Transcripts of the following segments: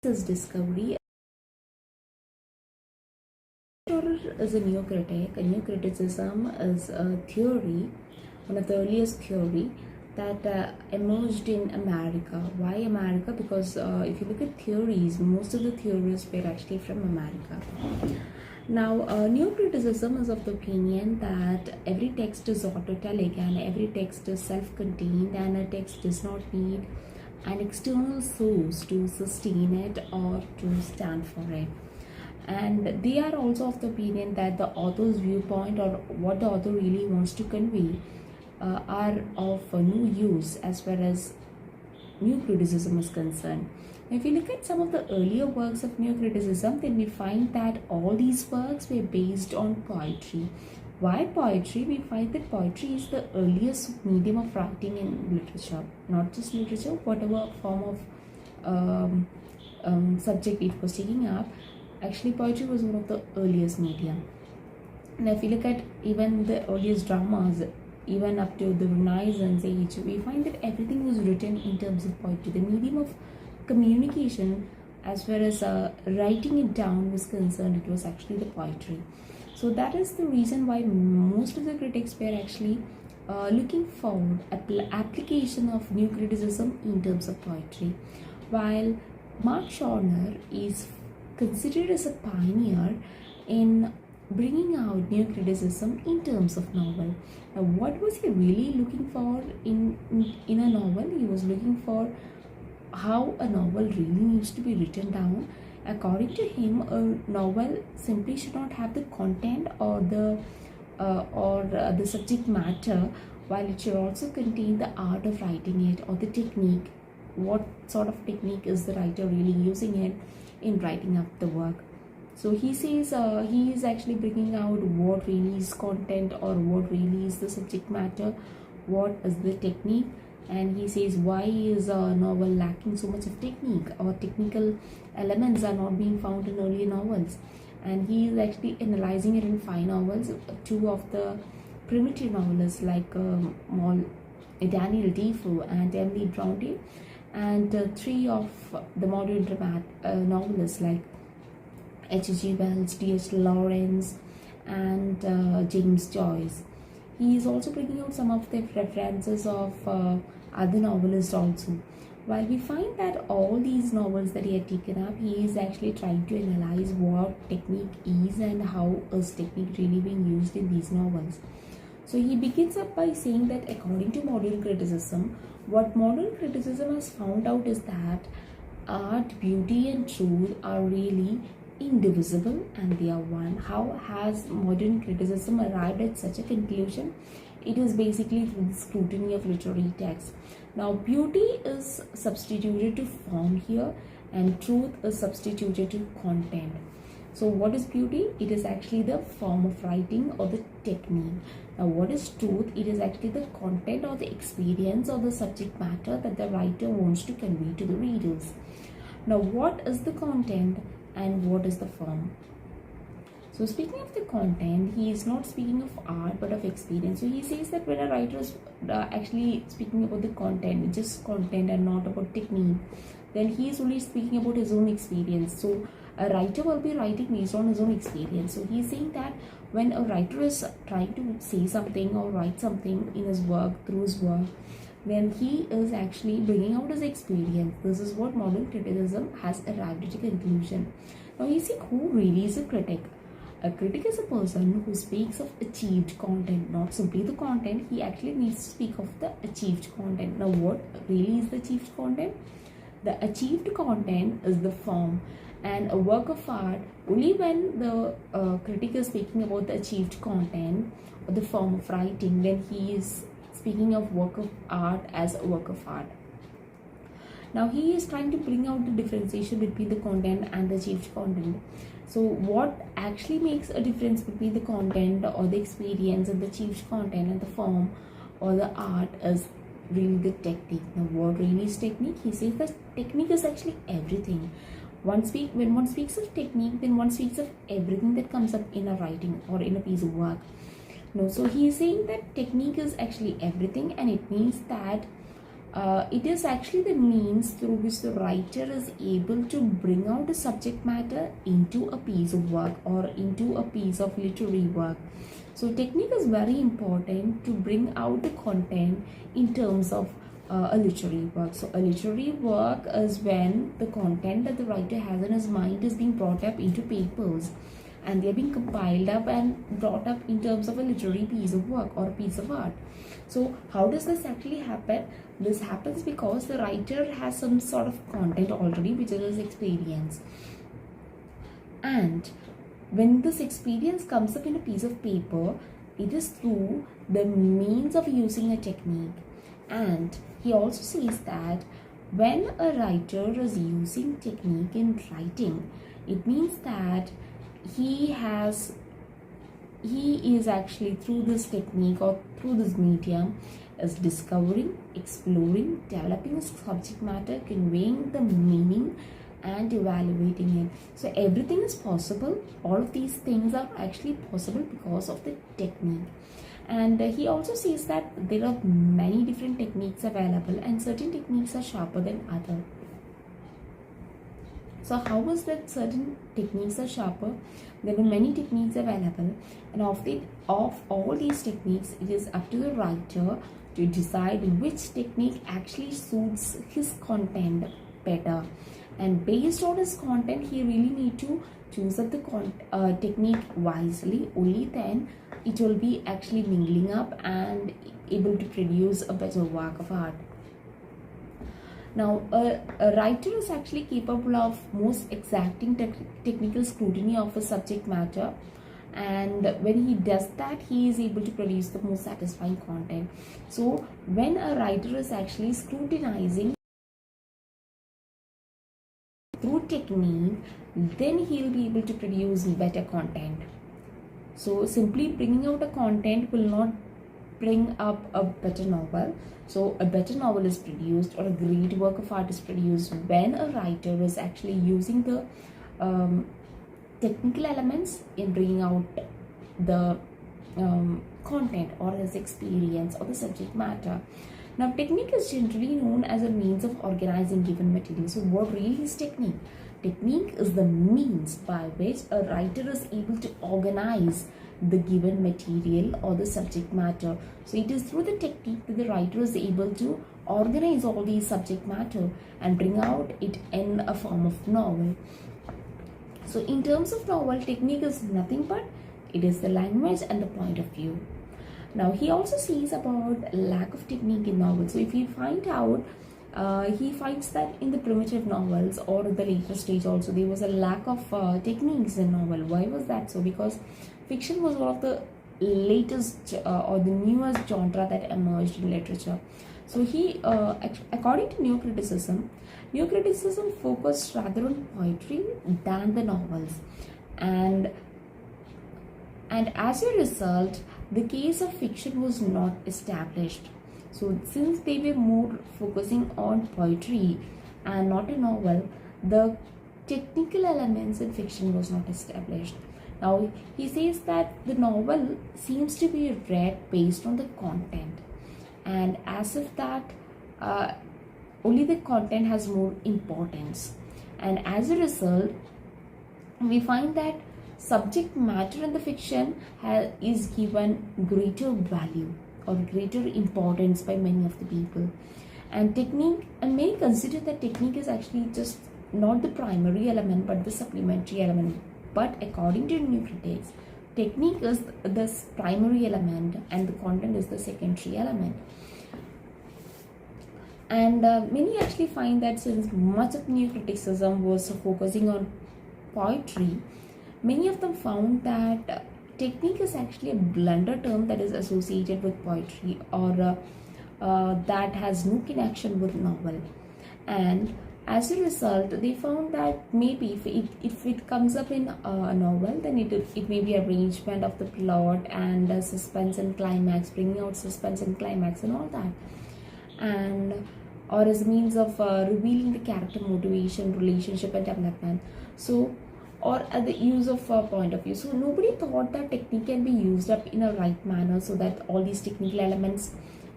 His discovery. Aristotle is a neocritic. A neocriticism is a theory, one of the earliest theory that emerged in America. Why America? Because if you look at theories, most of the theorists were actually from America. Now, neocriticism is of the opinion that every text is autotelic and every text is self-contained, and a text does not need an external source to sustain it or to stand for it. And they are also of the opinion that the author's viewpoint or what the author really wants to convey are of no use as far as neocriticism is concerned. If you look at some of the earlier works of neocriticism, then we find that all these works were based on poetry. Why poetry? We find that poetry is the earliest medium of writing in literature. Not just literature, whatever form of subject it was taking up. Actually, poetry was one of the earliest media. And if you look at even the earliest dramas, even up to the Renaissance age, we find that everything was written in terms of poetry. The medium of communication, as far as writing it down was concerned, it was actually the poetry. So that is the reason why most of the critics were actually looking forward at the application of neocriticism in terms of poetry, while Mark Schorner is considered as a pioneer in bringing out neocriticism in terms of novel. Now, what was he really looking for in a novel? He was looking for how a novel really needs to be written down. According to him, a novel simply should not have the content or the subject matter, while it should also contain the art of writing it or the technique. What sort of technique is the writer really using it in writing up the work? So he says he is actually bringing out what really is content or what really is the subject matter, what is the technique, and he says why is a novel lacking so much of technique or technical elements are not being found in earlier novels. And he is actually analyzing it in 5 novels, 2 of the primitive novelists like Daniel Defoe and Emily Bronte, and 3 of the modern novelists like H.G. Wells, D.H. Lawrence, and James Joyce. He is also bringing out some of the references of other novelists also. While we find that all these novels that he had taken up, he is actually trying to analyze what technique is and how is technique really being used in these novels. So he begins up by saying that according to modern criticism, what modern criticism has found out is that art, beauty and truth are really indivisible and they are one. How has modern criticism arrived at such a conclusion? It is basically through the scrutiny of literary texts. Now, beauty is substituted to form here and truth is substituted to content. So what is beauty? It is actually the form of writing or the technique. Now, what is truth? It is actually the content or the experience or the subject matter that the writer wants to convey to the readers. Now, what is the content and what is the form? So speaking of the content, he is not speaking of art but of experience. So he says that when a writer is actually speaking about the content, just content and not about technique, then he is only speaking about his own experience. So a writer will be writing based on his own experience. So he is saying that when a writer is trying to say something or write something in his work, through his work, then he is actually bringing out his experience. This is what modern criticism has arrived at a conclusion. Now you see, who really is a critic? A critic is a person who speaks of achieved content, not simply the content. He actually needs to speak of the achieved content. Now what really is the achieved content? The achieved content is the form, and a work of art, only when the critic is speaking about the achieved content or the form of writing, then he is speaking of work of art as a work of art. Now he is trying to bring out the differentiation between the content and the achieved content. So what actually makes a difference between the content or the experience and the achieved content and the form or the art is really the technique. Now what really is technique? He says that technique is actually everything. When one speaks of technique, then one speaks of everything that comes up in a writing or in a piece of work. No, so he is saying that technique is actually everything, and it means that It is actually the means through which the writer is able to bring out the subject matter into a piece of work or into a piece of literary work. So technique is very important to bring out the content in terms of a literary work. So a literary work is when the content that the writer has in his mind is being brought up into papers, and they're being compiled up and brought up in terms of a literary piece of work or a piece of art. So how does this actually happen? This happens because the writer has some sort of content already, which is his experience, and when this experience comes up in a piece of paper, it is through the means of using a technique. And he also says that when a writer is using technique in writing, it means that he is actually through this technique or through this medium is discovering, exploring, developing a subject matter, conveying the meaning and evaluating it. So everything is possible. All of these things are actually possible because of the technique. And he also says that there are many different techniques available, and certain techniques are sharper than others. So how is that certain techniques are sharper? There are many techniques available, and of all these techniques, it is up to the writer to decide which technique actually suits his content better. And based on his content, he really need to choose up the technique wisely. Only then it will be actually mingling up and able to produce a better work of art. Now, a writer is actually capable of most exacting technical scrutiny of a subject matter, and when he does that, he is able to produce the most satisfying content. So when a writer is actually scrutinizing through technique, then he'll be able to produce better content. So simply bringing out a content will not bring up a better novel. So a better novel is produced, or a great work of art is produced, when a writer is actually using the technical elements in bringing out the content or his experience or the subject matter. Now, technique is generally known as a means of organizing given material. So what really is technique? Technique is the means by which a writer is able to organize the given material or the subject matter. So it is through the technique that the writer is able to organize all these subject matter and bring out it in a form of novel. So in terms of novel, technique is nothing but it is the language and the point of view. Now he also says about lack of technique in novels. So if you find out, he finds that in the primitive novels or the later stage also there was a lack of techniques in novel. Why was that so? Because fiction was one of the latest or the newest genre that emerged in literature. So he, according to Neocriticism focused rather on poetry than the novels, and as a result, the case of fiction was not established. So since they were more focusing on poetry and not a novel, the technical elements in fiction was not established. Now he says that the novel seems to be read based on the content, and as if that only the content has more importance, and as a result we find that subject matter in the fiction is given greater value or greater importance by many of the people. And technique, and many consider that technique is actually just not the primary element but the supplementary element. But according to new critics, technique is the primary element and the content is the secondary element. And many actually find that since much of new criticism was focusing on poetry, many of them found that technique is actually a blunder term that is associated with poetry, or that has no connection with novel. And as a result, they found that maybe if it comes up in a novel, then it may be arrangement of the plot and suspense and climax, bringing out suspense and climax and all that, and or as a means of revealing the character motivation, relationship and development. So or at the use of point of view. So nobody thought that technique can be used up in a right manner so that all these technical elements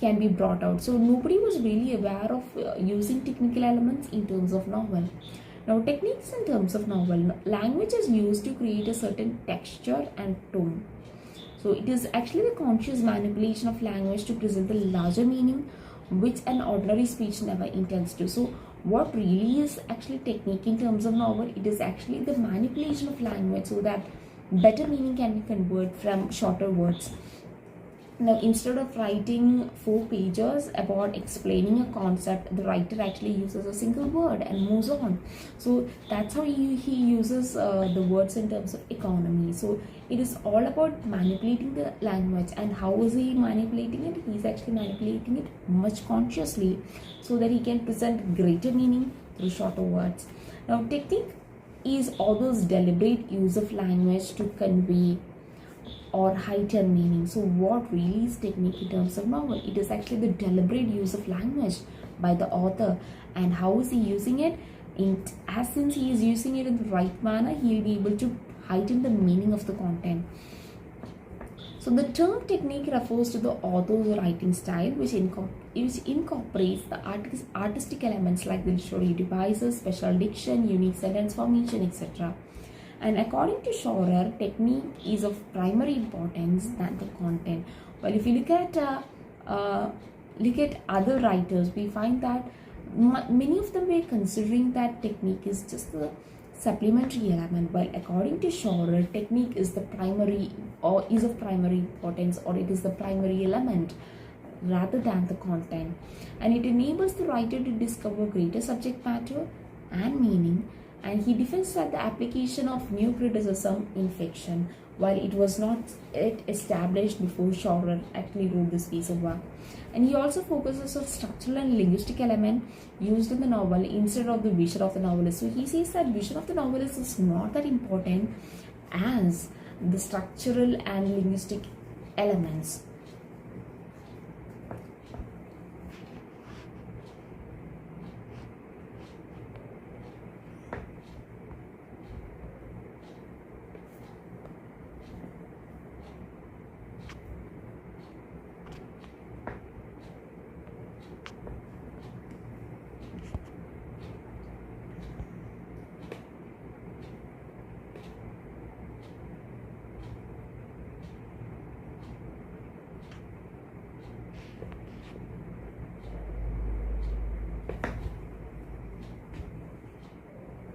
can be brought out. So nobody was really aware of using technical elements in terms of novel. Now, techniques in terms of novel, language is used to create a certain texture and tone. So it is actually the conscious manipulation of language to present the larger meaning which an ordinary speech never intends to. So what really is actually technique in terms of novel? It is actually the manipulation of language so that better meaning can be conveyed from shorter words. Now, instead of writing 4 pages about explaining a concept, the writer actually uses a single word and moves on. So that's how he uses the words in terms of economy. So it is all about manipulating the language. And how is he manipulating it? He's actually manipulating it much consciously so that he can present greater meaning through shorter words. Now, technique is all those deliberate use of language to convey or heighten meaning. So what really is technique in terms of novel? It is actually the deliberate use of language by the author. And how is he using it? Since he is using it in the right manner, he will be able to heighten the meaning of the content. So the term technique refers to the author's writing style, which incorporates the artistic elements like the literary devices, special diction, unique sentence formation, etc. And according to Schorer, technique is of primary importance than the content. Well, if you look at other writers, we find that many of them were considering that technique is just the supplementary element. While according to Schorer, technique is the primary or is of primary importance, or it is the primary element rather than the content, and it enables the writer to discover greater subject matter and meaning. And he defends that the application of new criticism in fiction, while it was not yet established before Schorer actually wrote this piece of work. And he also focuses on structural and linguistic element used in the novel instead of the vision of the novelist. So he says that vision of the novelist is not that important as the structural and linguistic elements.